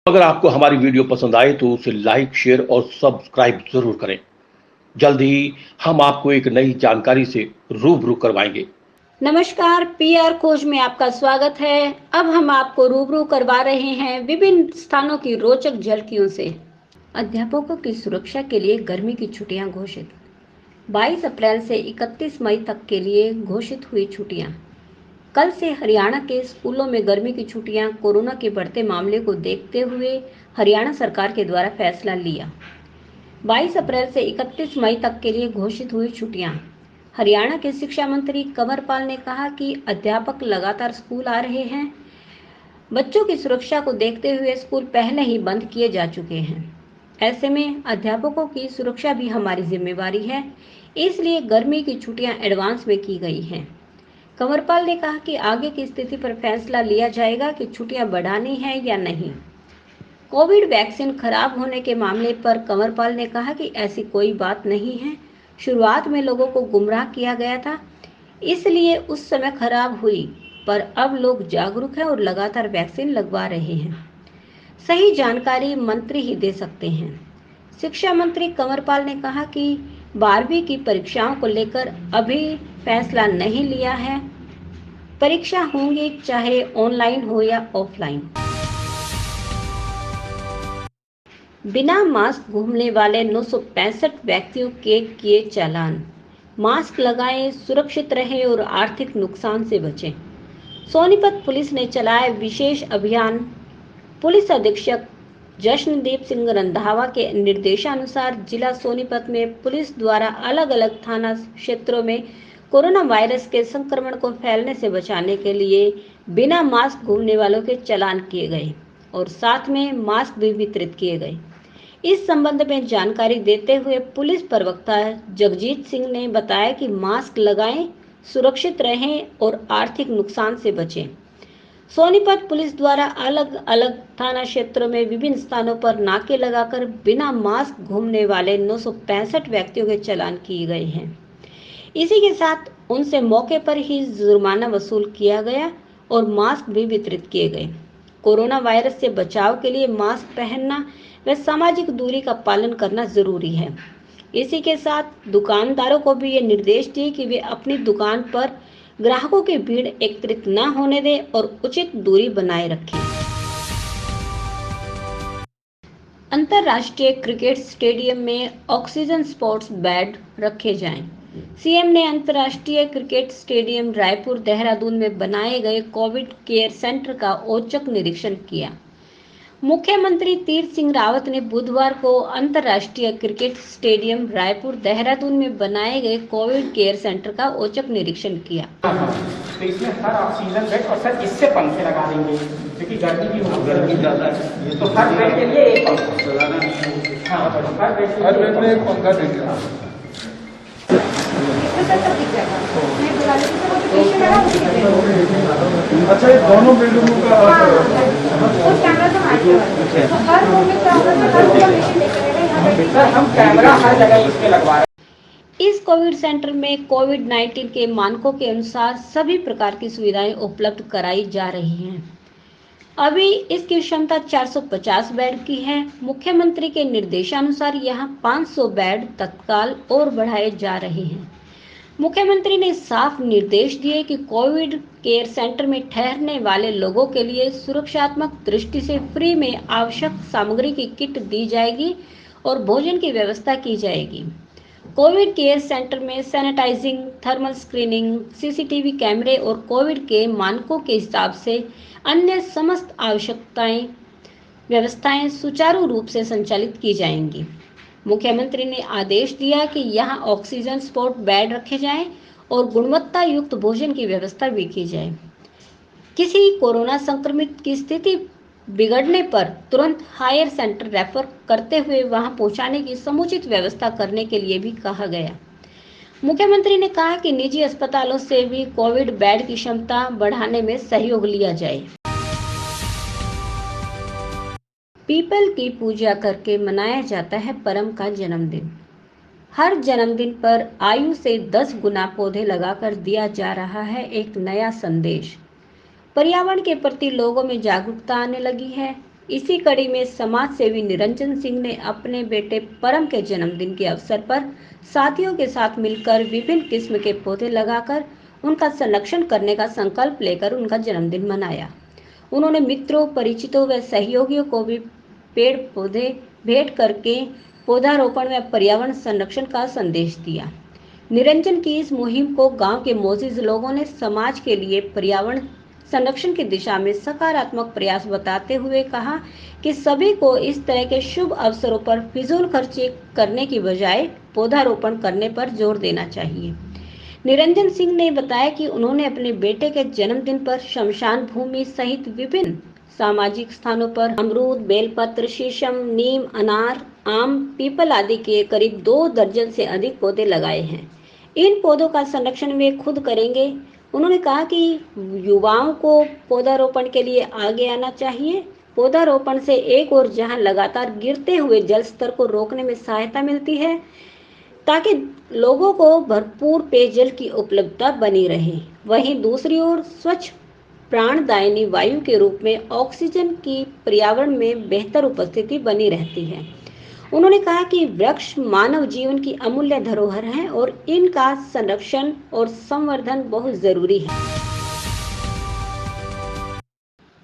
अगर आपको हमारी वीडियो पसंद आए तो उसे लाइक, शेयर और सब्सक्राइब जरूर करें। जल्द ही हम आपको एक नई जानकारी से रूबरू करवाएंगे। नमस्कार, पीआर खोज में आपका स्वागत है। अब हम आपको रूबरू करवा रहे हैं विभिन्न स्थानों की रोचक झलकियों से। अध्यापकों की सुरक्षा के लिए गर्मी की छुट्टियां घोषित। 22 अप्रैल से 31 मई तक के लिए घोषित हुई छुट्टियां। कल से हरियाणा के स्कूलों में गर्मी की छुट्टियां। कोरोना के बढ़ते मामले को देखते हुए हरियाणा सरकार के द्वारा फैसला लिया। 22 अप्रैल से 31 मई तक के लिए घोषित हुई छुट्टियां। हरियाणा के शिक्षा मंत्री कंवर पाल ने कहा कि अध्यापक लगातार स्कूल आ रहे हैं। बच्चों की सुरक्षा को देखते हुए स्कूल पहले ही बंद किए जा चुके हैं। ऐसे में अध्यापकों की सुरक्षा भी हमारी जिम्मेवारी है, इसलिए गर्मी की छुट्टियां एडवांस में की गई हैं। कंवरपाल ने कहा कि आगे की स्थिति पर फैसला लिया जाएगा कि छुट्टियां बढ़ानी है या नहीं। कोविड वैक्सीन खराब होने के मामले पर कंवरपाल ने कहा कि ऐसी कोई बात नहीं है। शुरुआत में लोगों को गुमराह किया गया था, इसलिए उस समय खराब हुई, पर अब लोग जागरूक हैं और लगातार वैक्सीन लगवा रहे हैं। सही जानकारी मंत्री ही दे सकते हैं। शिक्षा मंत्री कंवरपाल ने कहा कि 12वीं की परीक्षाओं को लेकर अभी फैसला नहीं लिया है। परीक्षा होंगी चाहे ऑनलाइन हो या ऑफलाइन। बिना मास्क घूमने वाले 965 व्यक्तियों के किए चालान। मास्क लगाएं, सुरक्षित रहें और आर्थिक नुकसान से बचें। सोनीपत पुलिस ने चलाया विशेष अभियान। पुलिस अधीक्षक जश्नदीप सिंह रंधावा के निर्देशानुसार जिला सोनीपत में पुलिस द्वारा अलग अलग थाना क्षेत्रों में कोरोना वायरस के संक्रमण को फैलने से बचाने के लिए बिना मास्क घूमने वालों के चालान किए गए और साथ में मास्क भी वितरित किए गए। इस संबंध में जानकारी देते हुए पुलिस प्रवक्ता जगजीत सिंह ने बताया कि मास्क लगाएं, सुरक्षित रहें और आर्थिक नुकसान से बचें। सोनीपत पुलिस द्वारा अलग अलग थाना क्षेत्रों में विभिन्न स्थानों पर नाके लगाकर बिना मास्क घूमने वाले 965 व्यक्तियों के चालान किए गए हैं। इसी के साथ उनसे मौके पर ही जुर्माना वसूल किया गया और मास्क भी वितरित किए गए। कोरोना वायरस से बचाव के लिए मास्क पहनना व सामाजिक दूरी का पालन करना जरूरी है। इसी के साथ दुकानदारों को भी ये निर्देश दिए कि वे अपनी दुकान पर ग्राहकों की भीड़ एकत्रित न होने दें और उचित दूरी बनाए रखें। अंतर्राष्ट्रीय क्रिकेट स्टेडियम में ऑक्सीजन स्पोर्ट्स बेड रखे जाएं। सीएम ने अंतर्राष्ट्रीय क्रिकेट स्टेडियम रायपुर देहरादून में बनाए गए कोविड केयर सेंटर का औचक निरीक्षण किया। मुख्यमंत्री तीर्थ सिंह रावत ने बुधवार को अंतर्राष्ट्रीय क्रिकेट स्टेडियम रायपुर देहरादून में बनाए गए कोविड केयर सेंटर का औचक निरीक्षण किया। तो इसमें हर ऑक्सीजन बेड और सर इससे पंखे लगा देंगे क्योंकि गर्मी भी होगी, गर्मी ज़्यादा है, तो हर बेड के लिए एक पंखा। हाँ, हर बेड में एक पंखा देंगे। अच्छा, ये दोनों बेडरूम का हम कैमरा हर जगह इसमें लगवा रहे हैं। इस कोविड सेंटर में कोविड-19 के मानकों के अनुसार सभी प्रकार की सुविधाएं उपलब्ध कराई जा रही हैं। अभी इसकी क्षमता 450 बेड की है। मुख्यमंत्री के निर्देशानुसार यहां 500 बेड तत्काल और बढ़ाए जा रहे हैं। मुख्यमंत्री ने साफ निर्देश दिए कि कोविड केयर सेंटर में ठहरने वाले लोगों के लिए सुरक्षात्मक दृष्टि से फ्री में आवश्यक सामग्री की किट दी जाएगी और भोजन की व्यवस्था की जाएगी। कोविड केयर सेंटर में सैनिटाइजिंग, थर्मल स्क्रीनिंग, सीसीटीवी कैमरे और कोविड के मानकों के हिसाब से अन्य समस्त व्यवस्थाएं सुचारू रूप से संचालित की जाएंगी। मुख्यमंत्री ने आदेश दिया कि यहां ऑक्सीजन सपोर्ट बेड रखे जाएं और गुणवत्ता युक्त भोजन की व्यवस्था भी की जाए। किसी कोरोना संक्रमित की स्थिति बिगड़ने पर तुरंत हायर सेंटर रेफर करते हुए वहां पहुंचाने की समुचित व्यवस्था करने के लिए भी कहा गया। मुख्यमंत्री ने कहा कि निजी अस्पतालों से भी कोविड बेड की क्षमता बढ़ाने में सहयोग लिया जाए। पीपल की पूजा करके मनाया जाता है परम का जन्मदिन। हर जन्मदिन पर आयु से 10 गुना पौधे लगाकर दिया जा रहा है एक नया संदेश। पर्यावरण के प्रति लोगों में जागरूकता आने लगी है। इसी कड़ी में समाज सेवी निरंजन सिंह ने अपने बेटे परम के जन्मदिन के अवसर पर साथियों के साथ मिलकर विभिन्न किस्म के पौधे लगाकर उनका संरक्षण करने का संकल्प लेकर उनका जन्मदिन मनाया। उन्होंने मित्रों, परिचितों व सहयोगियों को भी पेड़ पौधे भेंट करके पौधारोपण व पर्यावरण संरक्षण का संदेश दिया। निरंजन की इस मुहिम को गांव के मोजिज लोगों ने समाज के लिए पर्यावरण संरक्षण की दिशा में सकारात्मक प्रयास बताते हुए कहा कि सभी को इस तरह के शुभ अवसरों पर फिजूल खर्ची करने की बजाय पौधारोपण करने पर जोर देना चाहिए। निरंजन सिंह ने बताया कि उन्होंने अपने बेटे के जन्मदिन पर शमशान भूमि सहित विभिन्न सामाजिक स्थानों पर अमरूद, बेलपत्र, शीशम, नीम, अनार, आम, पीपल आदि के करीब 2 दर्जन से अधिक पौधे लगाए हैं। इन पौधों का संरक्षण वे खुद करेंगे। उन्होंने कहा कि युवाओं को पौधारोपण के लिए आगे आना चाहिए। पौधारोपण से एक और जहां लगातार गिरते हुए जल स्तर को रोकने में सहायता मिलती है, ताकि लोगों को भरपूर पेयजल की उपलब्धता बनी रहे, वहीं दूसरी ओर स्वच्छ प्राणदायिनी वायु के रूप में ऑक्सीजन की पर्यावरण में बेहतर उपस्थिति बनी रहती है। उन्होंने कहा कि वृक्ष मानव जीवन की अमूल्य धरोहर हैं और इनका संरक्षण और संवर्धन बहुत जरूरी है।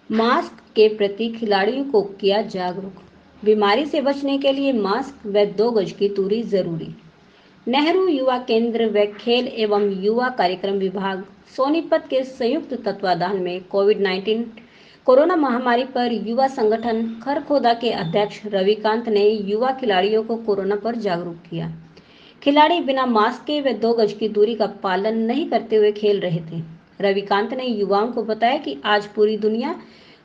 मास्क के प्रति खिलाड़ियों को किया जागरूक। बीमारी से बचने के लिए मास्क व 2 गज की दूरी जरूरी। नेहरू युवा केंद्र व खेल एवं युवा कार्यक्रम विभाग सोनीपत के संयुक्त तत्वाधान में कोविड-19 कोरोना महामारी पर युवा संगठन खरखोदा के अध्यक्ष रविकांत ने युवा खिलाड़ियों को कोरोना पर जागरूक किया। खिलाड़ी बिना मास्क के व 2 गज की दूरी का पालन नहीं करते हुए खेल रहे थे। रविकांत ने युवाओं को बताया कि आज पूरी दुनिया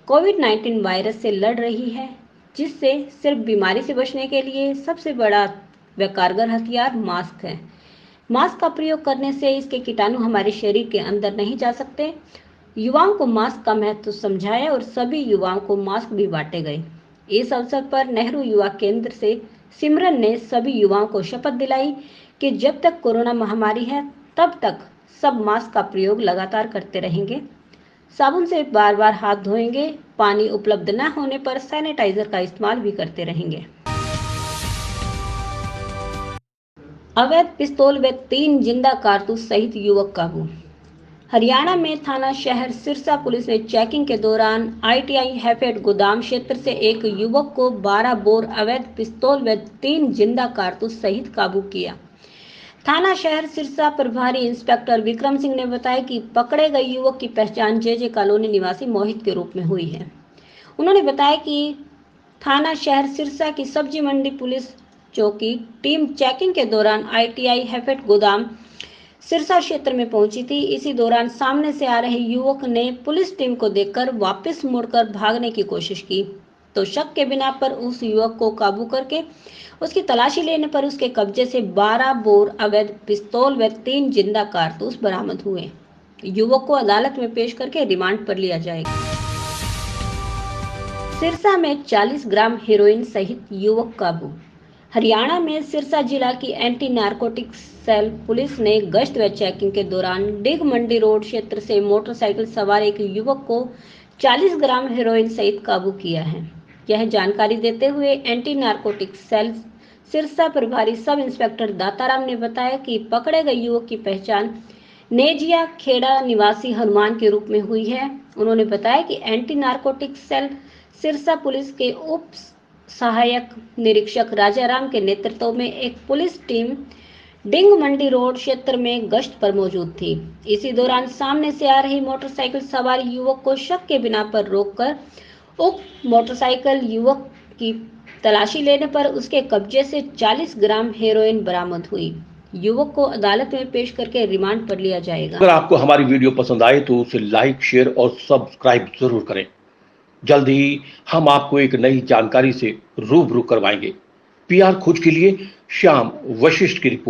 कोविड-19 वायरस से लड़ रही है, जिससे सिर्फ बीमारी से बचने के लिए सबसे बड़ा व कारगर हथियार मास्क है। मास्क का प्रयोग करने से इसके कीटाणु हमारे शरीर के अंदर नहीं जा सकते। युवाओं को मास्क का महत्व समझाया और सभी युवाओं को मास्क भी बांटे गए। इस अवसर पर नेहरू युवा केंद्र से सिमरन ने सभी युवाओं को शपथ दिलाई कि जब तक कोरोना महामारी है तब तक सब मास्क का प्रयोग लगातार करते रहेंगे, साबुन से बार बार हाथ धोएंगे, पानी उपलब्ध न होने पर सैनिटाइजर का इस्तेमाल भी करते रहेंगे। अवैध पिस्तौल व 3 जिंदा कारतूस सहित युवक काबू। हरियाणा में थाना शहर सिरसा पुलिस ने चेकिंग के दौरान ITI हैफेड गोदाम क्षेत्र से एक युवक को 12 बोर अवैध पिस्तौल व 3 जिंदा कारतूस सहित काबू किया। थाना शहर सिरसा प्रभारी इंस्पेक्टर विक्रम सिंह ने बताया कि पकड़े गए युवक की पहचान JJ कॉलोनी निवासी मोहित के रूप में हुई है। उन्होंने बताया कि थाना शहर सिरसा की सब्जी मंडी पुलिस चौकी टीम चेकिंग के दौरान ITI हैफेड गोदाम सिरसा क्षेत्र में पहुंची थी। इसी दौरान सामने से आ रहे युवक ने पुलिस टीम को देखकर वापस मुड़कर भागने की कोशिश की, तो शक के बिना पर उस युवक को काबू करके उसकी तलाशी लेने पर उसके कब्जे से 12 बोर अवैध पिस्तौल व 3 जिंदा कारतूस बरामद हुए। युवक को अदालत में पेश करके रिमांड पर लिया जाएगा। सिरसा में 40 ग्राम हेरोइन सहित युवक काबू। हरियाणा में सिरसा जिला की एंटी नारकोटिक्स सेल पुलिस ने गश्त व चेकिंग के दौरान डिग मंडी रोड क्षेत्र से मोटरसाइकिल सवार एक युवक को 40 ग्राम हेरोइन सहित काबू किया है। यह जानकारी देते हुए एंटी नारकोटिक्स सेल सिरसा प्रभारी सब इंस्पेक्टर दाताराम ने बताया कि पकड़े गए युवक की पहचान नेजिया खेड़ा निवासी हनुमान के रूप में हुई है। उन्होंने बताया कि anti narcotics cell Sirsa police के उप सहायक निरीक्षक राजाराम के नेतृत्व में एक police team Ding Mandi road क्षेत्र में गश्त पर मौजूद थी। इसी दौरान सामने से आ रही मोटरसाइकिल सवार युवक को शक के बिना पर रोककर उक्त मोटरसाइकिल युवक की तलाशी लेने पर उसके कब्जे से 40 ग्राम हेरोइन बरामद हुई। युवक को अदालत में पेश करके रिमांड पर लिया जाएगा। अगर आपको हमारी वीडियो पसंद आए तो उसे लाइक, शेयर और सब्सक्राइब जरूर करें। जल्द ही हम आपको एक नई जानकारी से रूबरू करवाएंगे। PR खोज के लिए श्याम वशिष्ठ की रिपोर्ट।